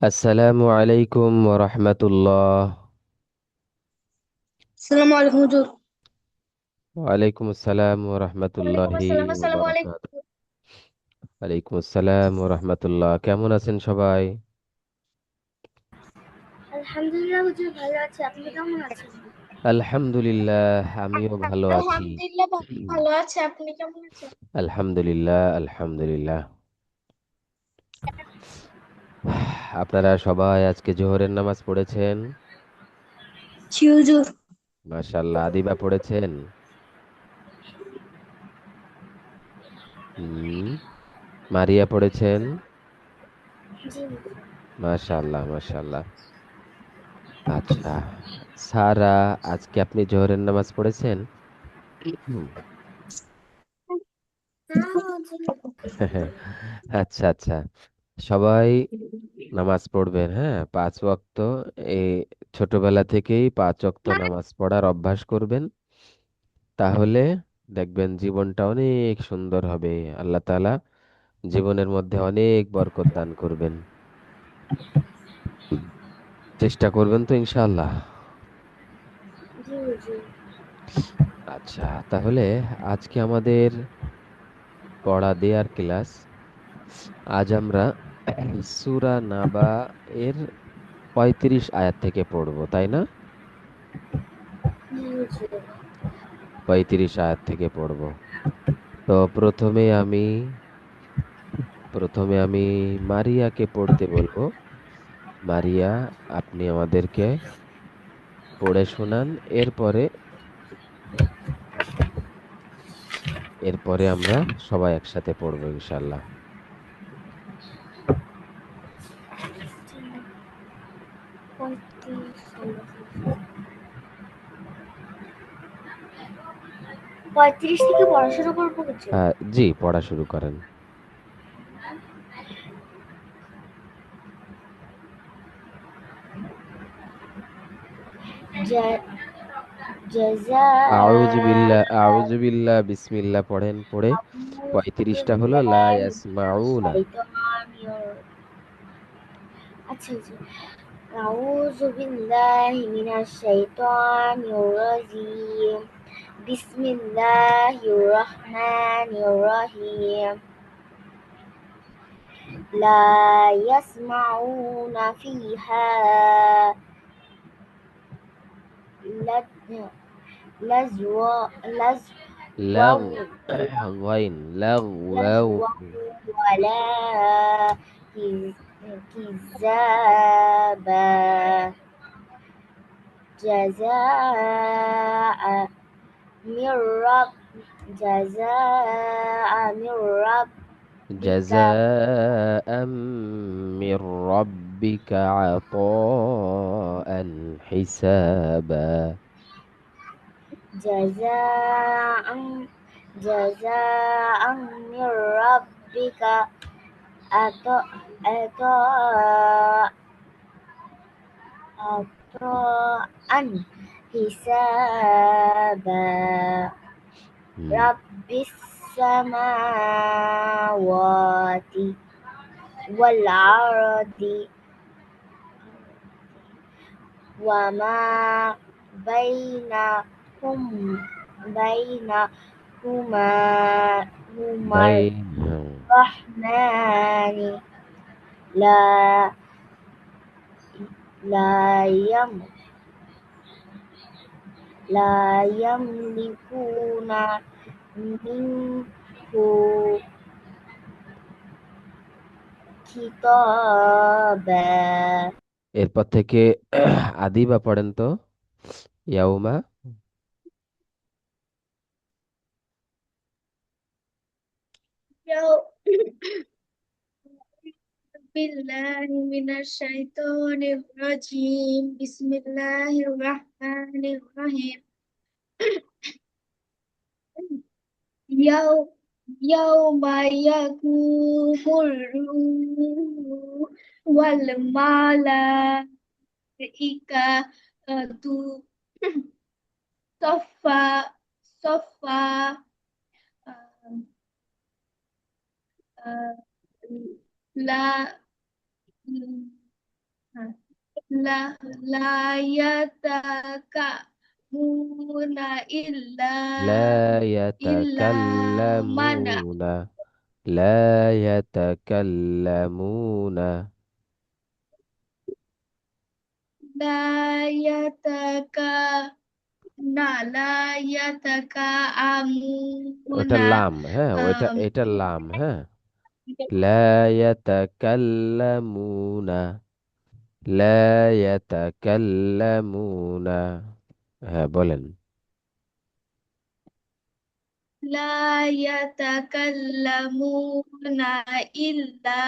আসসালামু আলাইকুম রহমতুল্লাহ। السلام عليكم হুজুর। ওয়ালাইকুম আসসালাম ওয়ালাইকুম রহমতুল্লাহি আসসালাম। আসসালামু আলাইকুম। ওবারাকাত। ওয়ালাইকুম আসসালাম রহমতুল্লাহ। কেমন আছেন সবাই? আলহামদুলিল্লাহ হুজুর, ভালো আছি। আপনি কেমন আছেন? আলহামদুলিল্লাহ, আমিও ভালো আছি। আলহামদুলিল্লাহ, ভালো আছে। আপনি কেমন আছেন? আলহামদুলিল্লাহ আলহামদুলিল্লাহ। আপনারা সবাই আজকে জোহরের নামাজ পড়েছেন? জি হুজুর। মাশাআল্লাহ। আদিবা পড়েছেন? হুম। মারিয়া পড়েছেন? জি হুজুর। মাশাআল্লাহ মাশাআল্লাহ। আচ্ছা, সারা, আজকে আপনি জোহরের নামাজ পড়েছেন? না হুজুর। আচ্ছা আচ্ছা। সবাই নামাজ পড়বেন, হ্যাঁ, 5 ওয়াক্ত। এই ছোটবেলা থেকেই 5 ওয়াক্ত নামাজ পড়ার অভ্যাস করবেন। তাহলে দেখবেন জীবনটা অনেক সুন্দর হবে। আল্লাহ তাআলা জীবনের মধ্যে অনেক বরকত দান করবেন। চেষ্টা করবেন তো ইনশাআল্লাহ? জি হুজুর। আচ্ছা, তাহলে আজকে আমাদের পড়া দেয়ার ক্লাস। আজ আমরা সূরা নাবা এর 35 আয়াত থেকে পড়বো, তাই না? জি হুজুর। 35 আয়াত থেকে পড়বো। তো প্রথমে আমি মারিয়াকে পড়তে বলবো। মারিয়া, আপনি আমাদেরকে পড়ে শোনান। এরপরে এরপরে আমরা সবাই একসাথে পড়বো ইনশাল্লাহ। পঁয়ত্রিশ থেকে পড়া শুরু করবো হুজুর। জি, পড়া শুরু করেন। জা- জাযা আউযু বিল্লাহ বিসমিল্লাহ পড়েন। পড়ে 35টা হলো লা ইয়াসমাউনা। আচ্ছা হুজুর। أعوذ بالله من الشيطان الرجيم. بسم الله الرحمن الرحيم. لا يسمعون فيها لد- লাগ لغوا গাইন লাগওয়াও। لغوا ولا كذابا. جزاء من رب جزاء من ربك. جزاء من ربك عطاء حسابا. جزاء جزاء من ربك. عطاء عطاء حسابا. হুম। رب السماوات والأرض وما بينهم بينهما هما বাইন। الرحمن. لا لا يم لا يملكون منه خطابا. এরপর থেকে আদিবা পড়েন তো। ইয়াউমা। أعوذ بالله من الشيطان الرجيم. بسم الله الرحمن الرحيم. يوم يوم يقوم الروح والملائكة صفا صفا. لا لا لا يتكلمون لا إلا من يتكلمون. لا يتكلمون. لا يتك لا يتكلمون ওটা লাম, হ্যাঁ, এটা লাম, হ্যাঁ। لا يتكلمون. لا يتكلمون. হ্যাঁ, বলেন। لا يتكلمون إلا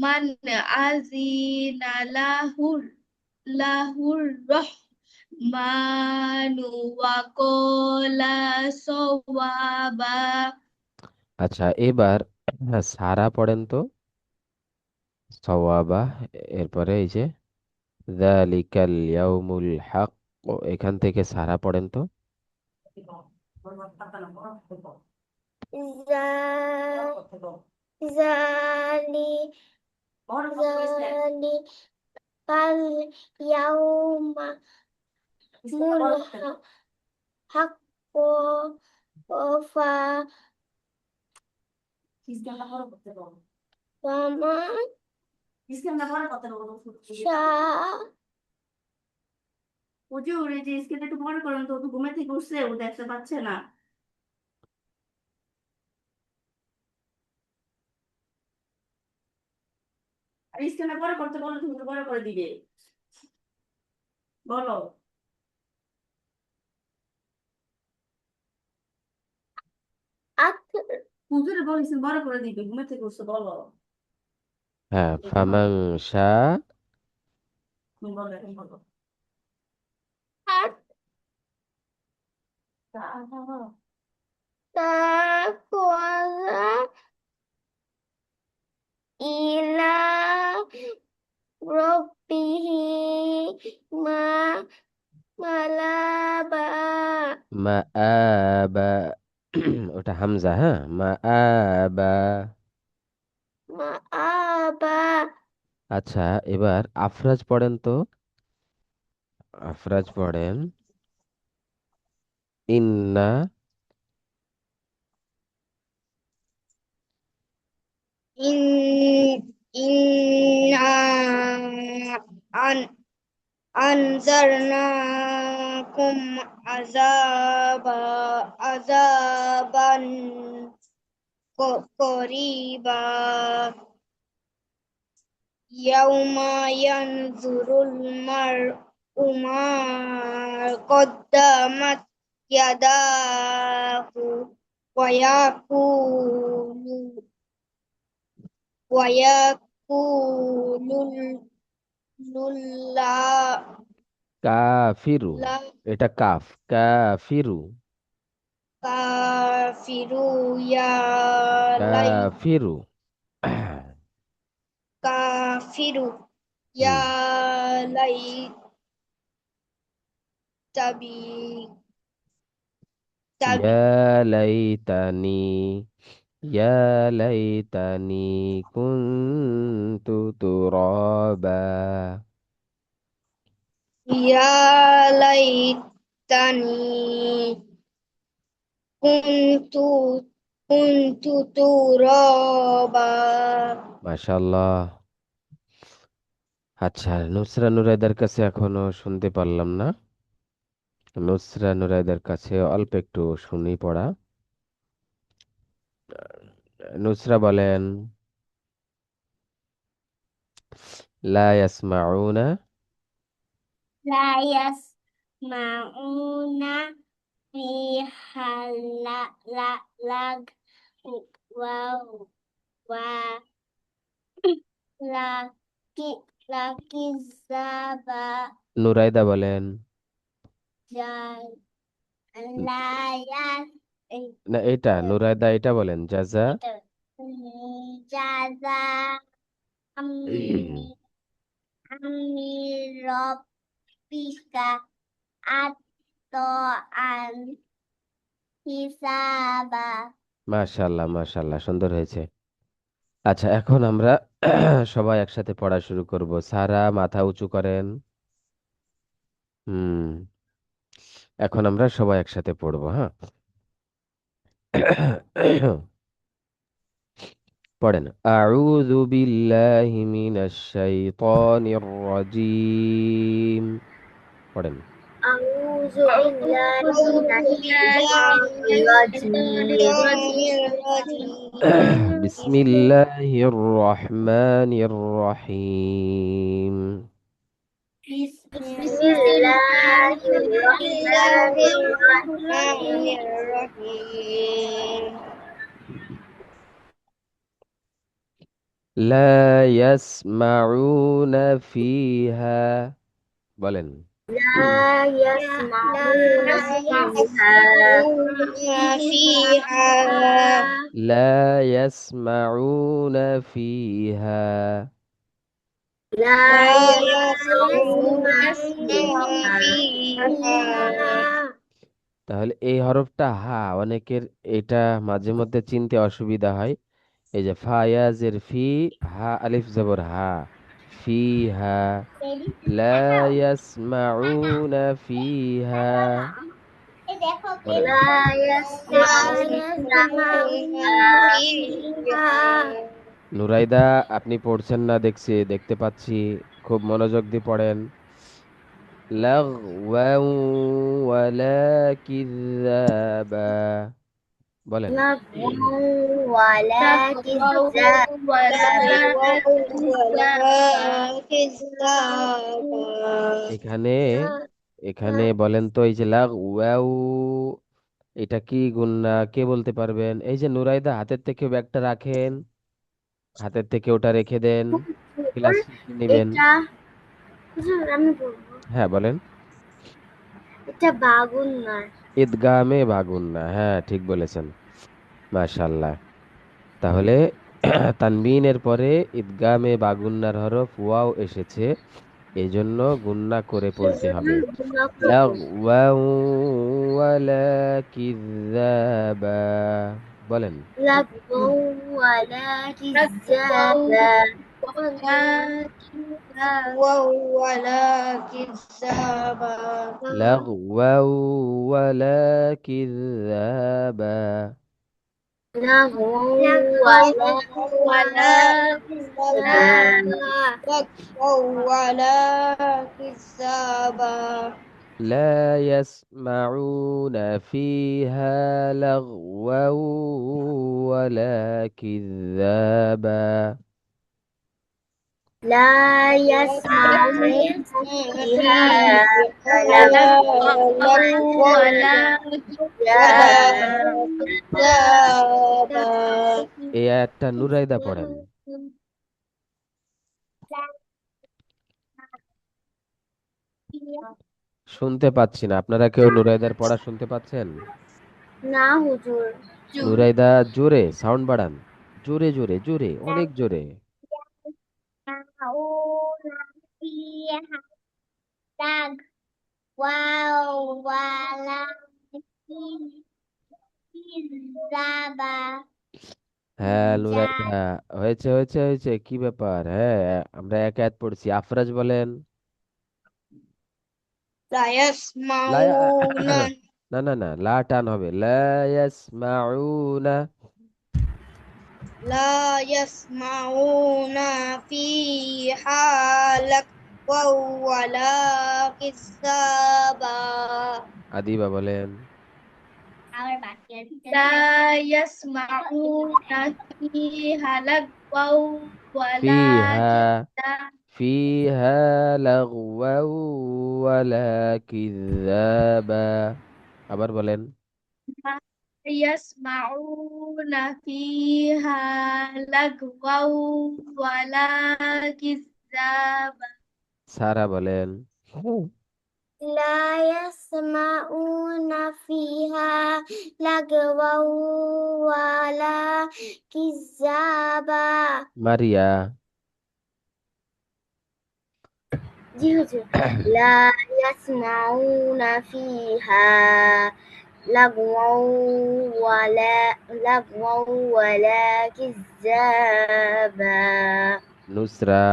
من أذن له الرحمن وقال صوابا আচ্ছা, এবার সারা পড়েন তো। সওয়াবা। এরপরে এই যে যালিকাল ইয়াউমুল হক, এখান থেকে সারা পড়েন তো। জালি জালিকাল ইয়াউমা মুল হাক্কু ওফা ফামান শাআ ও যে ওরে যে স্কেলটা একটু বড় করেন তো, ও তো ঘুমে থেকে উঠছে, ও দেখতে পাচ্ছে না। আর স্কেলটা বড় করতে বলো, তুমি তো বড় করে দিবে, বলো। আত হুজুরে বলেছেন বড় করে দিবে, ঘুমে থেকে উঠছে, বলো। হ্যাঁ, এখন ফামান বলো, শা। তুমি বলো, এখন বলো। আত তাকওয়া ইলা রব্বিহি মা মালাবা মা আবা। ওটা হামজা, হ্যাঁ, মা আবা। মা আবা আচ্ছা, এবার আফরাজ পড়েন তো। আফরাজ পড়েন। ইন্না। ইন ইন্না আন আনজারনাকুম আযাবান করিবা ইয়াউমা ইয়ানজুরুল মার'উ মা কদ্দামাত ইয়াদাহু ওয়া ইয়াকুলু ওয়া ইয়াকুলুল লা কাফিরু। লা এটা কাফ, কাফিরু। কাফিরু ইয়া লাই কাফিরু। কাফিরু ইয়া হুম। লাইতাবি ইয়া তাবি লাইতানি। ইয়া লাইতানি কুনতু তুরাবা। ইয়া লাইতানি কুনতু কুনতু তুরাবা মাশাআল্লাহ। আচ্ছা, নুসরা নুরাইদার কাছে এখনো শুনতে পারলাম না। নুসরা নুরাইদার কাছে অল্প একটু শুনি পড়া। নুসরা বলেন। লা ইয়াসমাউনা। লা ইয়াসমাউনা ফিহা লাগ ওয়া ওয়া লাকি লাকিজাবা নুরাইদা বলেন। জাল ন- লা ইয়াস এই না, এটা নুরাইদা, এটা বলেন জাজা। এটা জাযা আম্মি আম্মি রব্বিকা আত আন হিসাবা মাশাআল্লাহ, মাশাআল্লাহ, সুন্দর হয়েছে। আচ্ছা, এখন আমরা সবাই একসাথে পড়া শুরু করব। সারা মাথা উঁচু করেন। হুম। এখন আমরা সবাই একসাথে পড়বো, হ্যাঁ। পড়েন। আউযু বিল্লাহি মিনাশ শাইতানির রাজিম। পড়েন। أعوذ بالله أعوذ من بالله الشيطان من الشيطان الرجيم بسم الله الرحمن الرحيم. بسم بسم الله الله الرحمن الرحمن الرحيم الرحيم. لا يسمعون فيها. بولن. لا يسمعون لا فيها يسمعون فيها لا يسمعون فيها. لا لا يسمعون يسمعون فيها তাহলে এই হরফটা হা, অনেকের এটা মাঝে মধ্যে চিনতে অসুবিধা হয়। এই যে ফায়াজের ফি, হা আলিফ জবর হা, ফি হা। লা ইয়াসমাউনা ফিহা। বলেন। لا لا يسمعون يسمعون فيها فيها নুরাইদা, আপনি পড়ছেন না দেখছি, দেখতে পাচ্ছি। খুব মনোযোগ দিয়ে পড়েন। লাগওয়াও ওয়ালা কিযাবা। বলেন। لغوا ولا تقوى ولا كذابا ولا كذابا এখানে এখানে বলেন তো, এই যে লাগওয়াও, এটা কি গুন্না, কে বলতে পারবেন? এই যে নুরাইদা, হাতের থেকে ব্যাগটা রাখেন, হাতের থেকে ওটা রেখে দেন, ক্লাস শেষে নেবেন। এটা হুজুর আমি বলবো হ্যাঁ বলেন। এটা বাগুন নয় ঈদগামে বাগুন্না, হ্যাঁ ঠিক বলেছেন। মাশাআল্লাহ। তাহলে তানবিনের পরে ঈদগামে বাগুন্নার হরফ ওয়াও এসেছে, এই জন্য গুন্না করে এই পড়তে জন্য হবে। গুণা করবো লাগওয়াও ওয়ালা কিযাবা। বলেন। لغوا ولا تقوى كذابا ولا كذابا লাগওয়াও ওয়ালা কিযাবা। لغوا ولا ولا كذابا ولا كذابا لا يسمعون فيها لغوا ولا كذابا. لا يسمعون فيها لغوا ولا كذابا كذابا এই আয়াতটা নুরাইদা পড়েন। শুনতে পাচ্ছি না, আপনারা কেউ নুরাইদার পড়া শুনতে পাচ্ছেন? না হুজুর নুরাইদা জোরে সাউন্ড বাড়ান, জোরে জোরে জোরে, অনেক জোরে। হ্যাঁ নুরাইদা, হয়েছে হয়েছে হয়েছে, কি ব্যাপার? হ্যাঁ, আমরা এক আয়াত পড়ছি। আফরাজ বলেন। لا লা يسمعون না না না, লা টান হবে। লা ইয়াসমাউনা। لا يسمعون فيها لغوا ولا كذابا আদিবা বলেন। لا يسمعون فيها لغوا ولا ফিহা, كذابا ফিহা লাগওয়া ওয়ালা কিযাবা। আবার বলেন। لا يسمعون فيها لغوا ولا كذابا সারা বলেন। لا يسمعون فيها لغوا ولا كذابا মারিয়া। জি হুজুর لا يسمعون فيها لغوا ولا كذابا. নুসরা।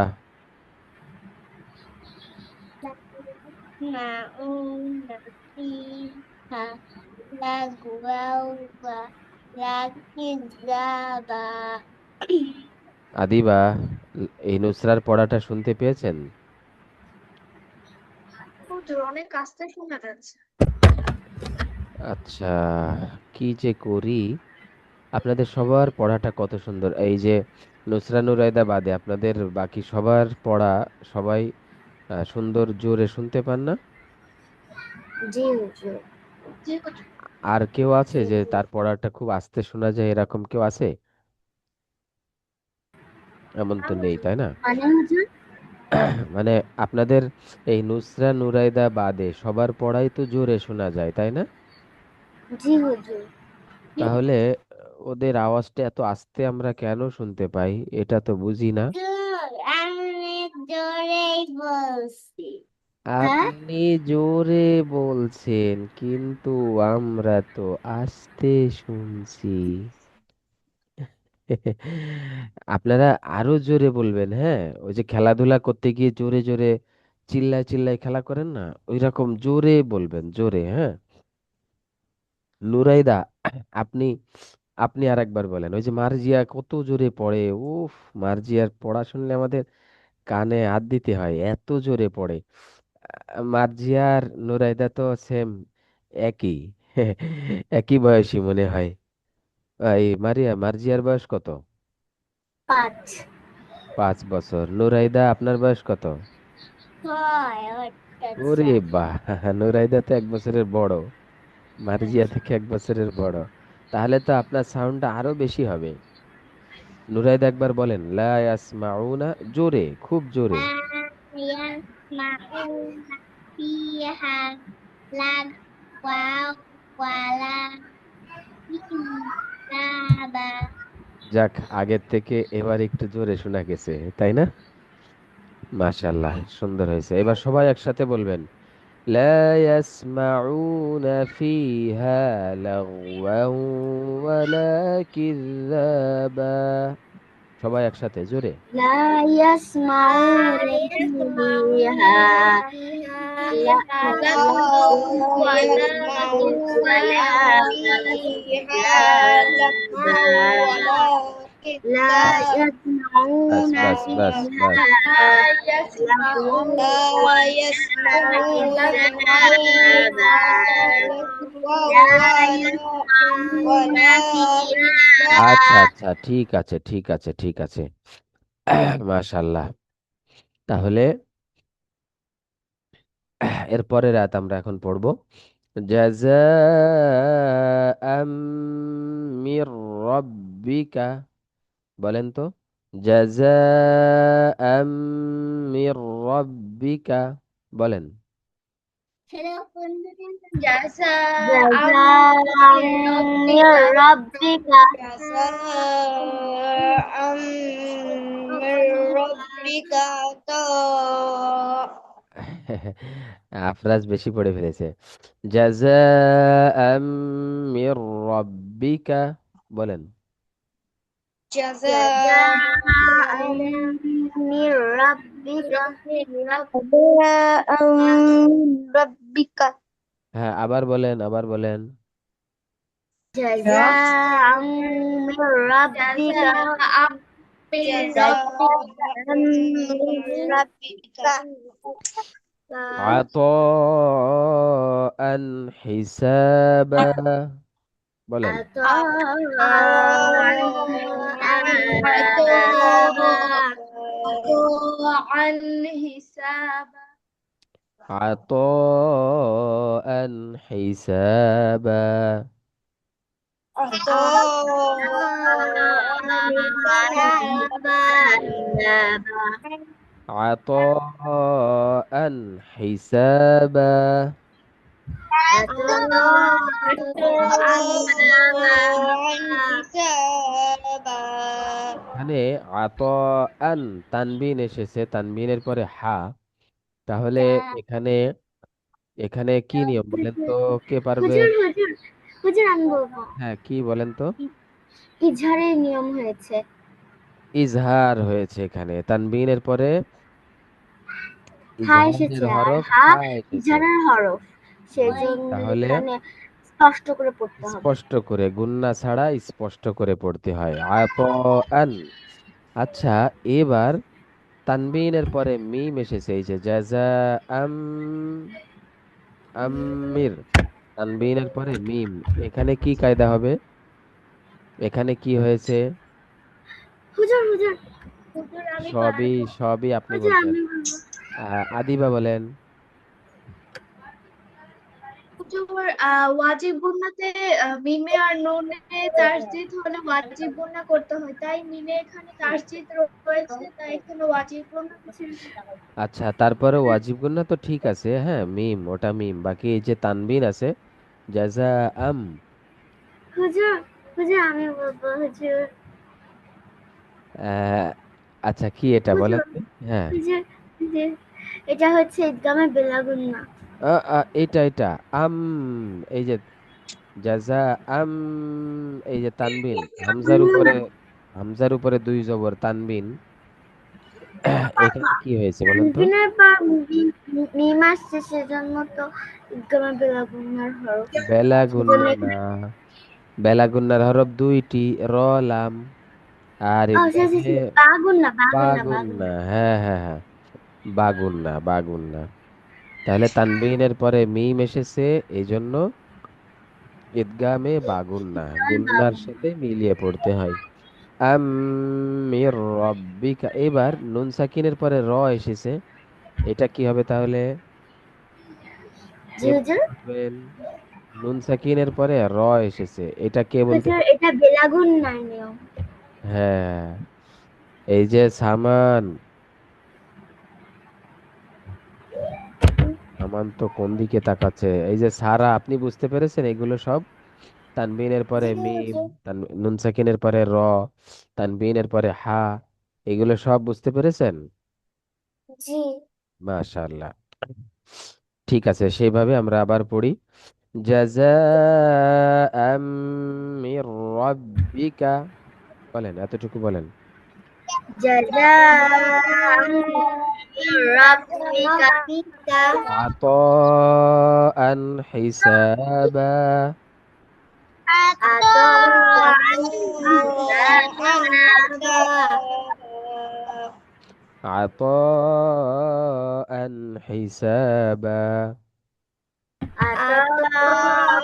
يسمعون فيها لغوا ولا كذابا। আদিবা, এই নুসরার পড়াটা শুনতে পেয়েছেন? হুজুর অনেক আস্তে শোনা যাচ্ছে। আচ্ছা, কি যে করি। আপনাদের সবার পড়াটা কত সুন্দর! এই যে নুসরা নুরাইদা বাদে আপনাদের বাকি সবার পড়া, সবাই সুন্দর জোরে শুনতে পান না? জি হুজুর। জি হুজুর। আর কেউ আছে যে তার পড়াটা খুব আস্তে শোনা যায়, এরকম কেউ আছে? এমন না তো নেই, হুজুর। তাই না? মানে হুজুর? মানে আপনাদের এই নুসরা নুরাইদা বাদে সবার পড়াই তো জোরে শোনা যায়, তাই না? জি হুজুর। তাহলে ওদের আওয়াজটা এত আস্তে আমরা কেন শুনতে পাই, এটা তো বুঝি না। দূর, অনেক জোরেই বলছি। হ্যাঁ, আপনি জোরে বলছেন, কিন্তু আমরা তো আস্তে শুনছি। আপনারা আরো জোরে বলবেন, হ্যাঁ? ওই যে খেলাধুলা করতে গিয়ে জোরে জোরে চিল্লায় চিল্লায় খেলা করেন না, ওই রকম জোরে বলবেন, জোরে, হ্যাঁ? নুরাইদা, আপনি আপনি আর একবার বলেন। ওই যে মার্জিয়া কত জোরে পড়ে, উফ! মার্জিয়ার পড়া শুনলে আমাদের কানে হাত দিতে হয়, এত জোরে পড়ে। মার্জিয়ার নুরাইদা তো সেম, একই। একই বয়সী মনে হয়। এই মার্জিয়ার বয়স কত? 5। 5 বছর। নুরাইদা, আপনার বয়স কত? হয় ওরে আচ্ছা। বাহ! নুরাইদা তো 1 বছরের বড়, মার্জিয়া থেকে 1 বছরের বড়। তাহলে তো আপনার সাউন্ডটা আরো বেশি হবে। নুরাইদা একবার বলেন, লা ইয়াসমাউনা, জোরে, খুব জোরে। لا يسمعون فيها لغوا ولا كذابا। যাক, আগের থেকে এবার একটু জোরে শোনা গেছে, তাই না? মাশাআল্লাহ, সুন্দর হয়েছে। এবার সবাই একসাথে বলবেন, لا يسمعون فيها لغوا ولا كذابا। সবাই একসাথে জোরে। لا لا يسمعون يسمعون فيها فيها لا لغوا يسمعون ولا فيها لغوا كذابا. ولا لا كذاب. বাস يسمعون বাস বাস বাস। فيها لا لغوا يسمعون ولا كذابا. لا يسمعون ولا আচ্ছা كذاب. আচ্ছা, ঠিক আছে ঠিক আছে ঠিক আছে। মাশাআল্লাহ। তাহলে এর পরের রাত আমরা এখন পড়বো, জাযাআম মির রাব্বিকা। বলেন তো, জাযাআম মির রাব্বিকা, বলেন। جزاء جزاء من من ربك. ربك. جزاء من ربك عطاء. আফরাজ বেশি পড়ে ফেলেছে। জাযাআম মির রাব্বিকা, বলেন। جزاء جزاء من ربك. جزاء من ربك. হ্যাঁ, আবার বলেন, আবার বলেন। جزاء من ربك. جزاء من ربك. من ربك. আতাআন হিসাবা, বলেন। عطاء عن حسابا. আতাআন হিসাবা। আতাআন হিসাবা। عن حسابا. এখানে আতাআন, তানবিন এসেছে, তানবিনের পরে হা। তাহলে এখানে এখানে কি নিয়ম বলেন তো, কে পারবে? হুজুর হুজুর হুজুর আমি বলবো, হ্যাঁ, কি বলেন তো? ইজহারের নিয়ম হয়েছে। ইজহার হয়েছে এখানে, তানবিনের পরে হা ইজহারের এসেছে আর হরফ হা হা এসেছে। ইজহারের হরফ, সেজন্য তাহলে এখানে স্পষ্ট করে পড়তে হবে। স্পষ্ট করে, গুন্না ছাড়া স্পষ্ট করে পড়তে হয়। আন। আচ্ছা, এবার তানবিনের পরে মিম এসেছে, এই যে জাযা আম, আমির, তানবিনের পরে মিম, এখানে কি কায়দা হবে? এখানে কি হয়েছে? হুজুর হুজুর হুজুর আমি সবই পারবো। সবই আপনি হুজুর বলবেন। আমি বলবো। আদিবা বলেন। হুজুর ওয়াজিব গুন্নাতে মিমে আর নুনে তাসদিদ হলে ওয়াজিব গুন্না করতে হয়, তাই মিমে এখানে তাসদিদ রয়েছে, তাই এখানে ওয়াজিব গুন্না ছেড়ে আচ্ছা, তারপরে ওয়াজিব গুন্না তো ঠিক আছে, হ্যাঁ, মিম, ওটা মিম, বাকি এই যে তানবিন আছে, জাযা আম। হুজুর হুজুর আমি বলবো হুজুর। আহ, আচ্ছা, কি এটা বলেন হুজুর তো? হ্যাঁ, হুজুর হুজুর, এটা হচ্ছে ইদগামে বেলাগুন্না। এটা আম, এই যে জাযা আম, এই যে তানবিন, হামজার উপরে দুই জবর তানবিন, এখানে কি হয়েছে বলেন তো? তানবিনের পর মিম আসছে, সেজন্য তো ইদগামে বেলাগুন্নার হরফ, বেলা সেজন্য গুন্না, বেলা গুন্নার হরফ দুইটি, র, লাম। আর ও ইদগামে বাগুন্না বাগুন্না বাগুন্না, বাগুন্না। হ্যাঁ হ্যাঁ হ্যাঁ, বাগুন্না। তাহলে তানবিনের পরে মিম এসেছে, এই জন্য ঈদগামে বাগুন্না, গুন্নার সাথে মিলিয়ে পড়তে হয়। আমির রব্বিকা, এবার নুন সাকিনের পরে র এসেছে, এটা কি হবে তাহলে? জি কে হুজুর। বলতে পারবেন? নুন সাকিনের পরে র এসেছে, এটা কে বলতে হুজুর পারবেন? এটা বেলাগুন্নার নিয়ম। হ্যাঁ, এই যে সামান, সামান তো কোন দিকে তাকাচ্ছে, এই যে সারা, আপনি বুঝতে পেরেছেন এগুলো সব? তানবিনের পরে জি মিম, হুজুর। নুন সাকিনের পরে র, তানবিনের পরে হা, এগুলো সব বুঝতে পেরেছেন? জি। মাশাআল্লাহ। ঠিক আছে, সেইভাবে আমরা আবার পড়ি। জাযাআম মির রাব্বিকা, বলেন, এতটুকু বলেন। জাযাআম মির রাব্বিকা রাব্বিকা আতাআন হিসাবা, আতাআন আতাআন হিসাবা হিসাবা আতাআন হিসাবা। আতাআন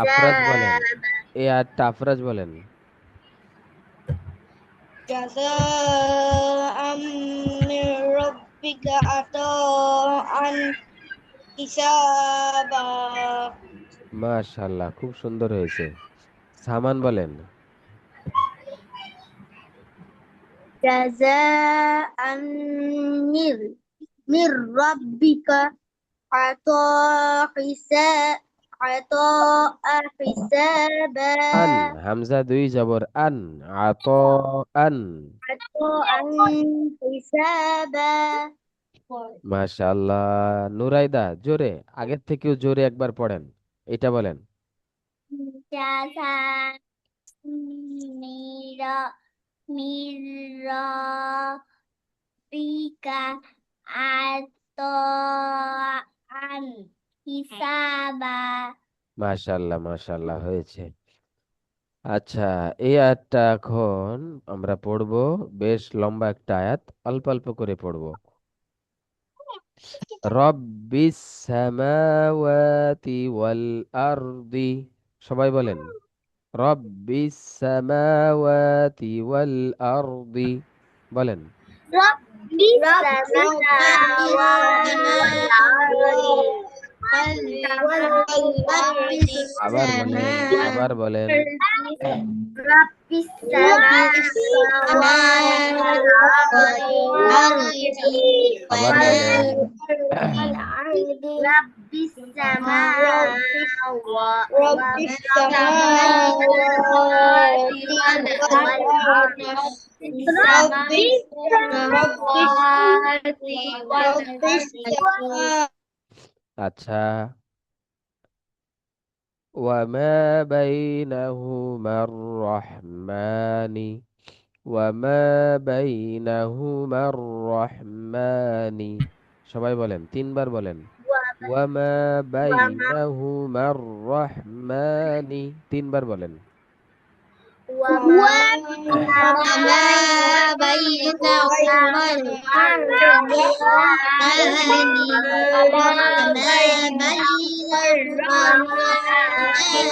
আফরাজ বলেন, হিসাবা এই আয়াতটা আফরাজ বলেন। جزاء من ربك عطاء حسابا মাশাআল্লাহ, খুব সুন্দর হয়েছে। সামান বলেন। جزاء من من ربك عطاء حسابا আন, হামজা দুই জবর আন, আত, আন। عطاء حسابا মাশাআল্লাহ। নুরাইদা, জোরে, আগের থেকেও জোরে একবার পড়েন, এটা বলেন। جزاء ميرا ميرا بك عطاء حسابا মাশাআল্লাহ হয়েছে। আচ্ছা, এই আয়াতটা এখন আমরা পড়বো, বেশ লম্বা একটা আয়াত, অল্প অল্প করে পড়বো। রব্বিস সামাওয়াতি ওয়াল আরদি, সবাই বলেন, রব্বিস সামাওয়াতি ওয়াল আরদি, বলেন। رب আবার বলেন, আবার বলেন। আবার বলেন। আচ্ছা, ওয়ামা বাইনাহুমার রহমানি, ওয়ামা বাইনাহুমার রহমানি। সবাই বলেন, তিনবার বলেন। ওয়ামা বাইনাহুমার রহমানি, তিনবার বলেন। وما وما بينهما الرحمن وما بينهما الرحمن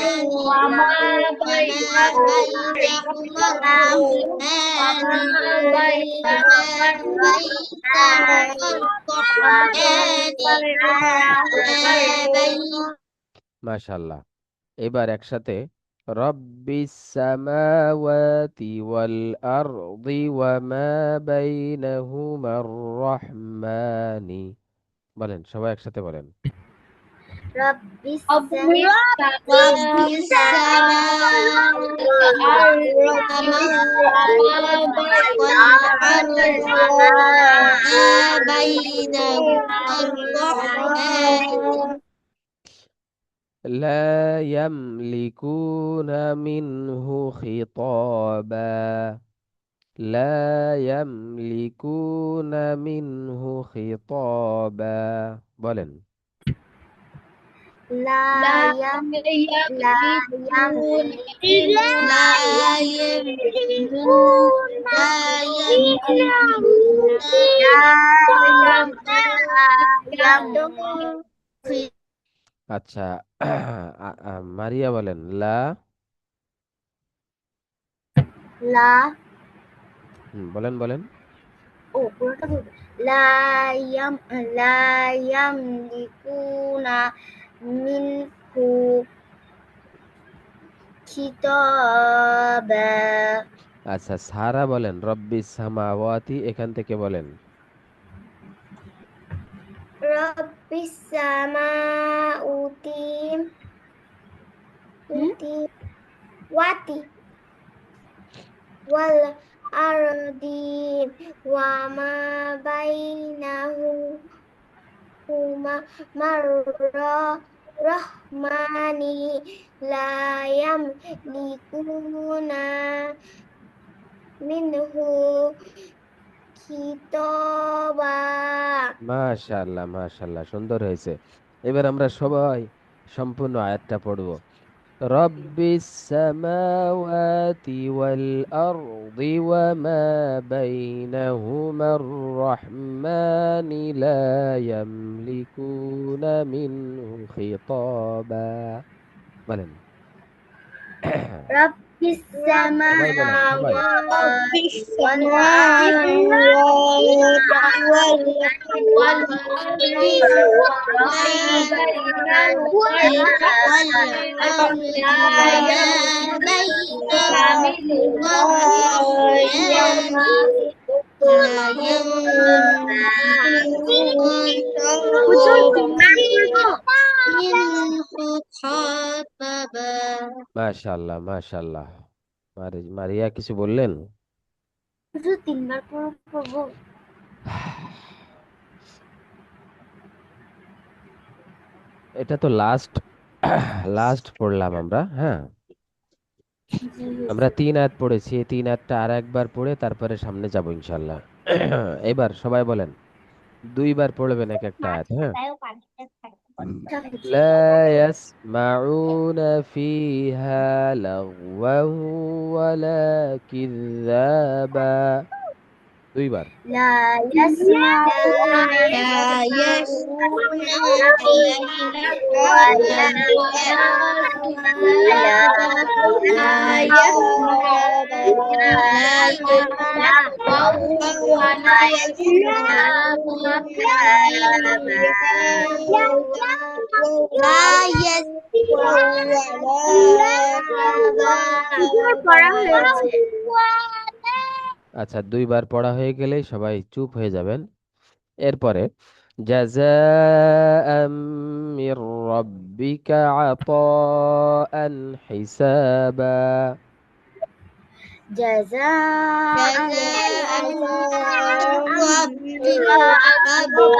وما بينهما الرحمن وما بينهما الرحمن মাশাআল্লাহ। এবার একসাথে, রব্বিস সামাওয়াতি ওয়াল আরদি ওয়া মা বাইনাহুমার রহমানি। বলেন, সবাই একসাথে বলেন। رب رب السماوات السماء والأرض وما بينهما الرحمن لا يملكون منه خطابا، لا يملكون منه خطابا। بولن. لا يملكون لا يملكون لا يملكون আচ্ছা, মারিয়া বলেন, লা। لا বলেন বলেন। পুরোটা বলবে। لا يملكون منه خطابا আচ্ছা, সারা বলেন, রব্বিস সামাওয়াতি, এখান থেকে বলেন। رب السماوات والأرض وما بينهما الرحمن لا يملكون منه خطابا মাশাআল্লাহ, মাশাআল্লাহ, সুন্দর হয়েছে। এবার আমরা সবাই সম্পূর্ণ আয়াতটা পড়ব। রব্বিস সামাওয়াতি ওয়াল আরদি ওয়া মা বাইনাহুমার রহমানি লা ইয়ামলিকুনা মিনহু খিতাবা। বলেন। رب সবাই বলেন, সবাই। السماوات মাশাআল্লাহ, মাশাআল্লাহ। মারিয়া কিছু বললেন? শুধু তিনবার পড়বো। এটা তো লাস্ট লাস্ট পড়লাম আমরা, হ্যাঁ। আমরা 3 আয়াত পড়েছি, এই 3 আয়াতটা আর একবার পড়ে তারপরে সামনে যাব ইনশাল্লাহ। এবার সবাই বলেন, 2বার পড়বেন এক একটা আয়াত, হ্যাঁ। لا يسمعون فيها لغوا ولا كذابا। 2বার। لا يسمعون আচ্ছা, 2বার পড়া হয়ে গেলেই সবাই চুপ হয়ে যাবেন। এরপরে, জাযাআম মির রাব্বিকা আতাআন হিসাবা। جزاء جزاء من ربك عطاء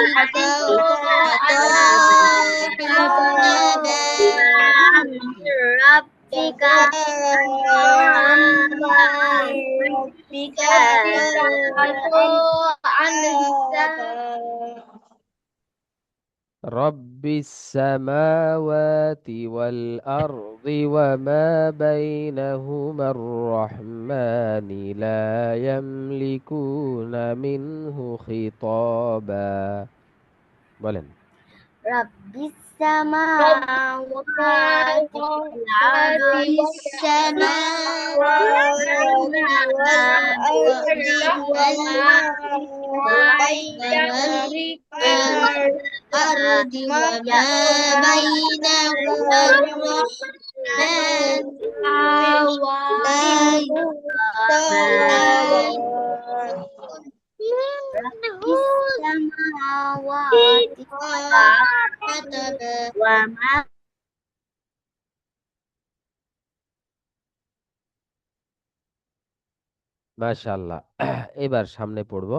ربك رب السماوات والأرض وما بينهما الرحمن لا يملكون منه خطابا بولن رب السماوات والأرض السماوات والأرض والأرض وما بينهما الرحمن لا رب السماوات والأرض وما মাশাআল্লাহ এবার সামনে পড়বো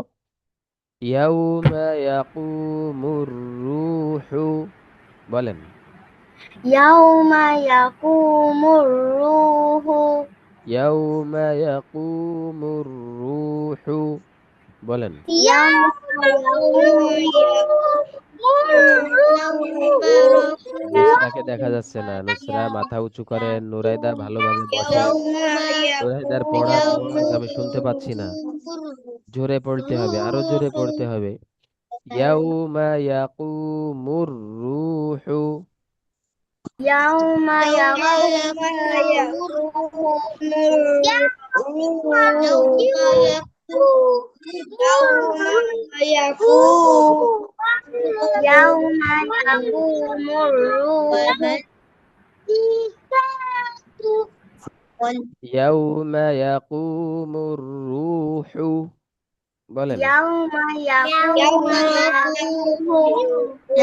ইয়াউমা ইয়াকুমুর রূহু বলেন يوم يقوم الروح ইয়াউমা ইয়াকুমুর রূহু বলেন يوم নুসরাকে দেখা যাচ্ছে না নুসরা মাথা উঁচু করেন নুরাইদা ভালোভাবে বসেন নুরাইদার পড়ার আওয়াজ আমি শুনতে পাচ্ছি না জোরে পড়তে হবে আরো জোরে পড়তে হবে ইয়াউমা ইয়াকুমুর রূহু يوم يوم يقوم الروح ইয়াউমা ইয়াকুমুর রূহু বলেন يوم يقوم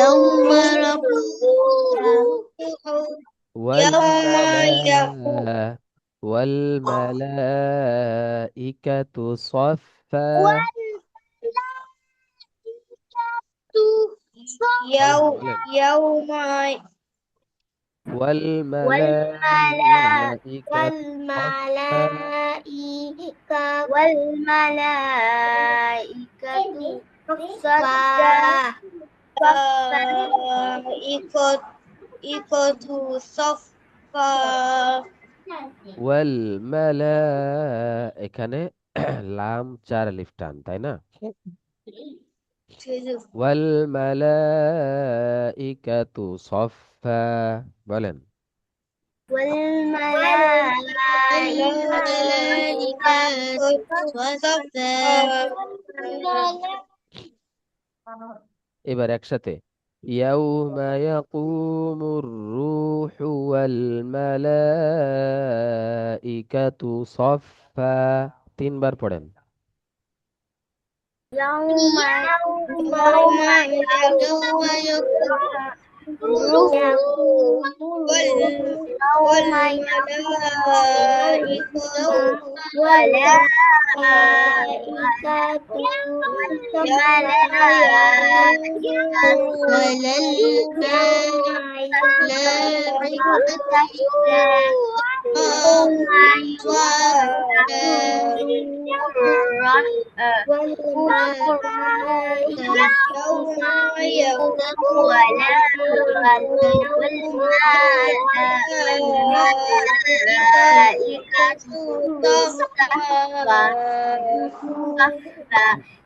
يوم والملائكة صفا والملائكة صفا এখানে লাম চার আলিফ টান তাই না والملائكة صفا বলেন এবার একসাথে ইয়াউমা ইয়াকুমুর রূহু ওয়াল মালাইকাতু সাফফা তিনবার পড়েন يوم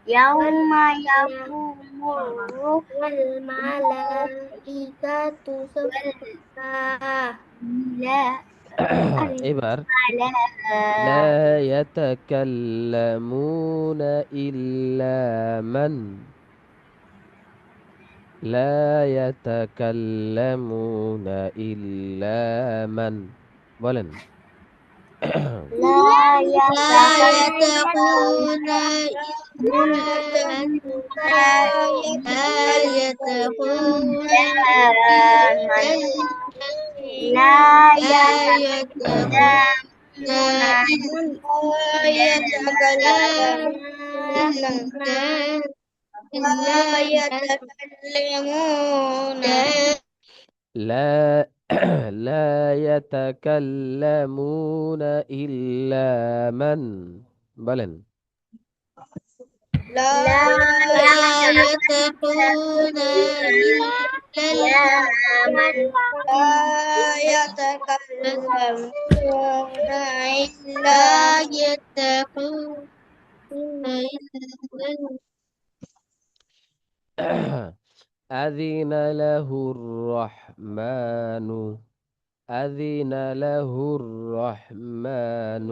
يوم يقوم الروح والملائكة صفا এবার لا يتكلمون إلا من لا يتكلمون إلا من বলেন لا يتقون لا يتكلمون لا لا يتكلمون إلا من বলেন لا يتكلمون إلا لا يتكلمون إلا يتقون أذن له الرحمن أذن له الرحمن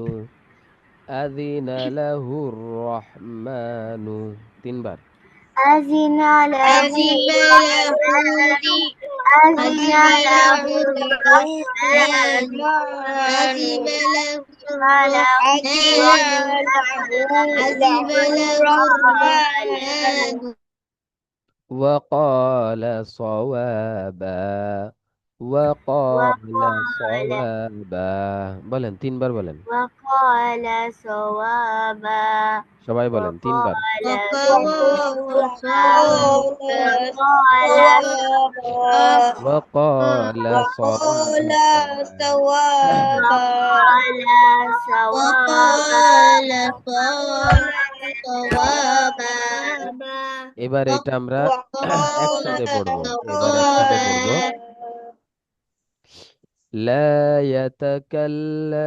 أذن له الرحمن 3 বার أذن له أذن له أذن له الرحمن أذن له أذن له الرحمن وقال صوابا وقال صوابا বলেন 3 বার বলেন وقال صوابا সবাই বলেন 3 বার وقال صوابا এবার এটা আমরা একসাথে পড়বো لا يتكلمون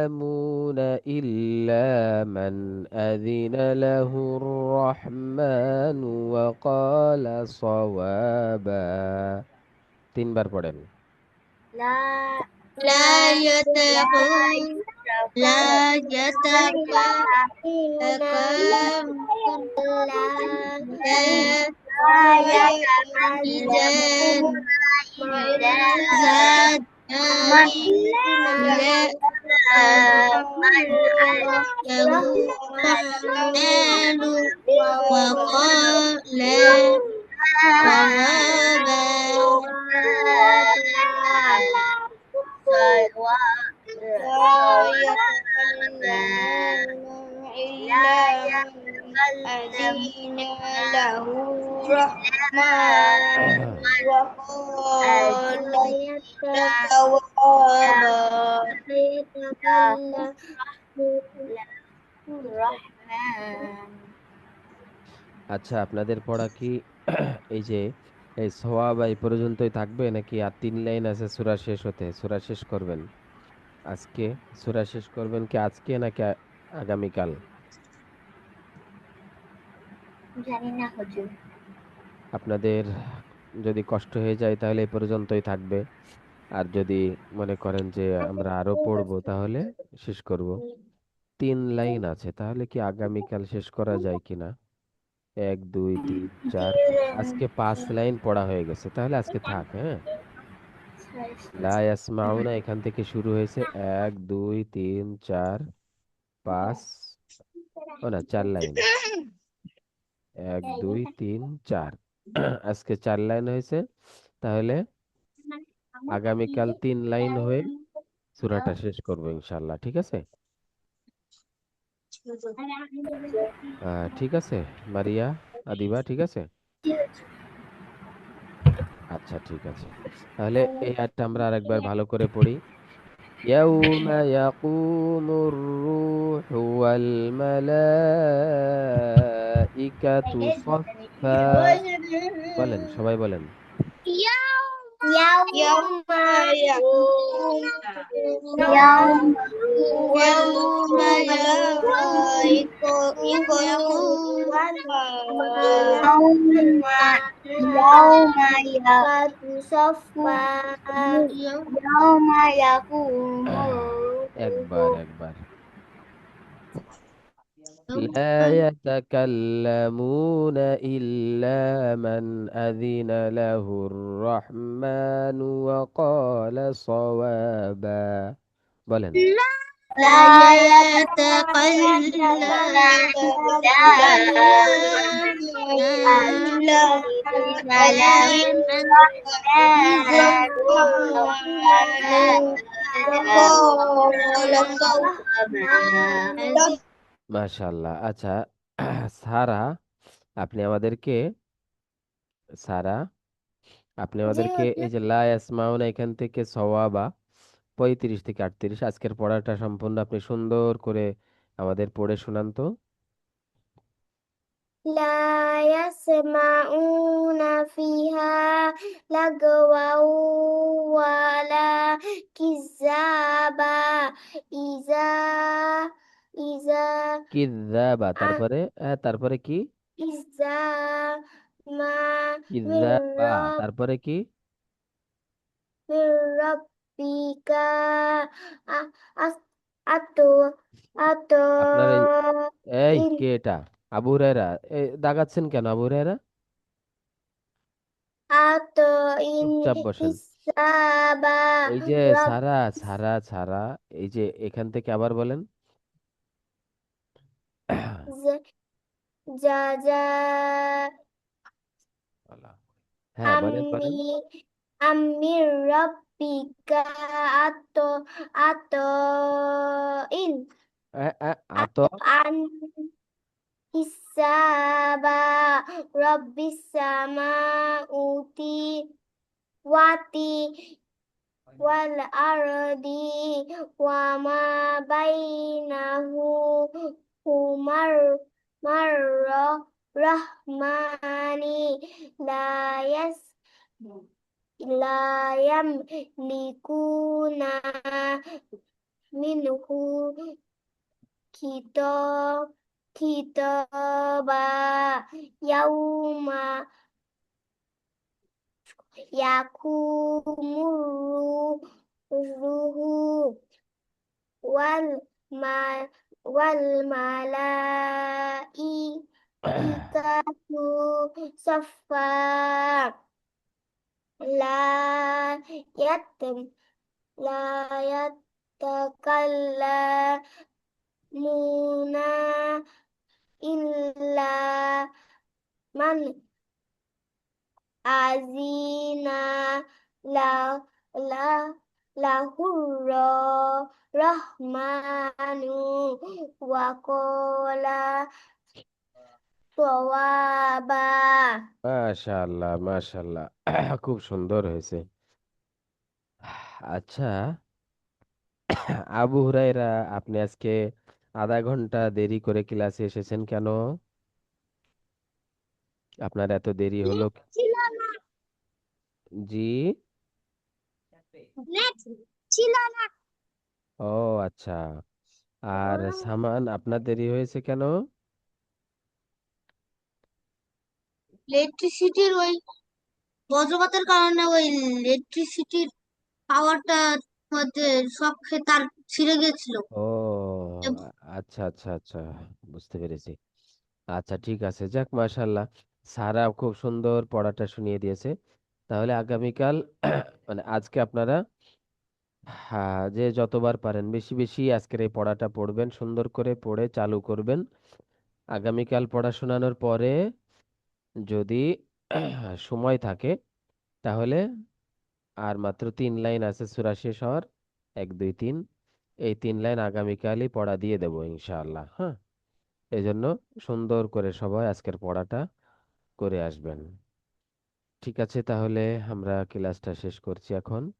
إلا من أذن له الرحمن وقال صوابا 3 বার পড়েন لا أذن له الرحمن وقال আচ্ছা আপনাদের পড়া কি এই যে এই সওয়াব এই পর্যন্তই থাকবে নাকি আর 3 লাইন আছে সূরা শেষ হতে সূরা শেষ করবেন আজকে সূরা শেষ করবেন কি আজকে নাকি আগামীকাল জানি না হুজুর আপনাদের যদি কষ্ট হয়ে যায় তাহলে এই পর্যন্তই থাকবে আর যদি মনে করেন যে আমরা আরো পড়বো তাহলে শেষ করব 3 লাইন আছে তাহলে কি আগামীকাল শেষ করা যায় কিনা 1 2 3 4 আজকে 5 লাইন পড়া হয়ে গেছে তাহলে আজকে থাক হ্যাঁ লা ইয়াসমাউনা এখান থেকে শুরু হয়েছে 1 2 3 4 5 ও না 4 লাইন 1 2 3 4 আজকে 4 লাইন হয়েছে তাহলে আগামীকাল 3 লাইন হয়ে সূরাটা শেষ করব ইনশাআল্লাহ ঠিক আছে ঠিক আছে মারিয়া আদিবা ঠিক আছে আচ্ছা ঠিক আছে তাহলে এই আয়াতটা আমরা আরেকবার ভালো করে পড়ি ইয়াউমা ইয়াকুমুর রূহু ওয়াল মালাইকাতু সাফফা বলেন সবাই বলেন একবার لا يتكلمون إلا من أذن له الرحمن وقال صوابا বলেন لا يتكلمون وقال صوابا মাশাআল্লাহ। আচ্ছা, সারা, আপনি আমাদেরকে সারা আপনি জি আমাদেরকে এই হুজুর। যে লা ইয়াসমাউনা এখান থেকে সওয়াবা 35 থেকে 38 আজকের পড়াটা সম্পূর্ণ আপনি সুন্দর করে আমাদের পড়ে শোনান তো। لا يسمعون فيها لغوا ولا كذابا إذا إذا কিযাবা, তারপরে তারপরে কি? إذا ما من কিযাবা, তারপরে কি? من ربك أ- أس- أتو أتو আপনার এই এই إن কে এটা? আবু হুরায়রা, দাগাচ্ছেন কেন আবু হুরায়রা? أتو إن চুপচাপ বসেন। حسابا এই যে رب সারা সারা সারা, এই যে এখান থেকে আবার বলেন। جزاء হ্যাঁ, বলেন أمي বলেন। أمي ربك أتو أتو إن আত أتو عن حسابا رب السماوات واتي والأرض وما بينهما الرحمن لا يس لا يملكون منه كتاب كتابا يوم يقوم الروح والما والملائكة صفا لا يتم لا يتكلمون إلا من أذن لا لا له الرحمن وقال صوابا মাশাআল্লাহ মাশাআল্লাহ, খুব সুন্দর হয়েছে। আচ্ছা, আবু হুরায়রা, আপনি আজকে আধা ঘন্টা দেরি করে ক্লাসে এসেছেন কেন? আপনার এত দেরি হলো? ছিল না জি। নেট ছিল না ও আচ্ছা। আর সামান, আপনার দেরি হয়েছে কেন? ইলেকট্রিসিটির ওই বজ্রপাতের কারণে ওই ইলেকট্রিসিটির পাওয়ারটার মধ্যে সব তার ছিঁড়ে গেছিল। ও আচ্ছা আচ্ছা আচ্ছা, বুঝতে পেরেছি। আচ্ছা ঠিক আছে, যাক মাশাআল্লাহ, সারা খুব সুন্দর পড়াটা শুনিয়ে দিয়েছে। তাহলে আগামীকাল মানে আজকে আপনারা, হ্যাঁ, যে যতবার পারেন বেশি বেশি আজকের এই পড়াটা পড়বেন, সুন্দর করে পড়ে চালু করবেন। আগামীকাল পড়া শোনানোর পরে যদি সময় থাকে তাহলে আর মাত্র 3 লাইন আছে সূরা শেষ হওয়ার, 1 2 3, এই 3 লাইন আগামীকালই পড়া দিয়ে দেবো ইনশাআল্লাহ। হ্যাঁ, এজন্য সুন্দর করে সবাই আজকের পড়াটা করে আসবেন। ঠিক আছে, তাহলে আমরা ক্লাসটা শেষ করছি এখন।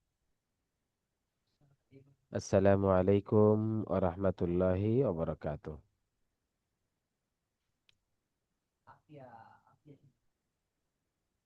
আসসালামু আলাইকুম ওয়া রাহমাতুল্লাহি ওয়া বারাকাতুহু।